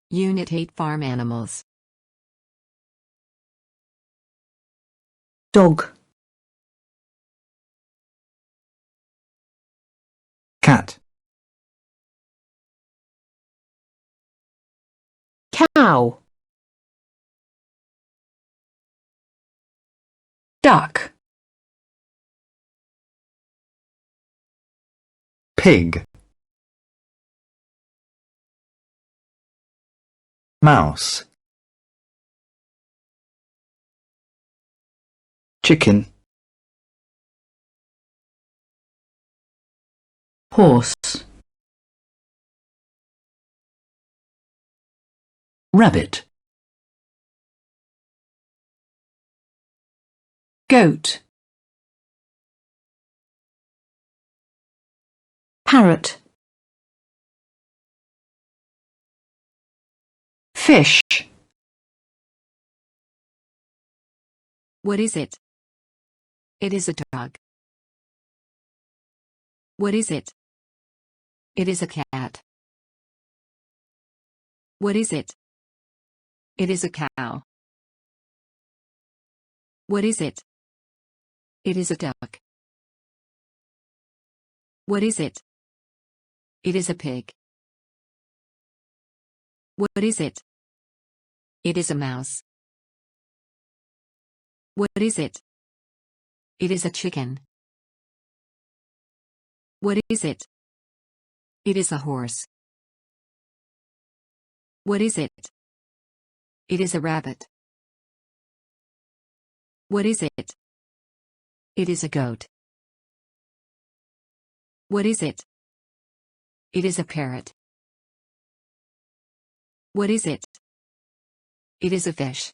Unit 8 Farm Animals. Dog, cat, cow, Duck. pig, mouse, chicken, horse, rabbit, Goat. parrot, Fish. What is it? It is a dog. What is it? It is a cat. What is it? It is a cow. What is it? It is a duck. What is it? It is a pig. What is it? It is a mouse. What is it? It is a chicken. What is it? It is a horse. What is it? It is a rabbit. What is it? It is a goat. What is it? It is a parrot. What is it? It is a fish.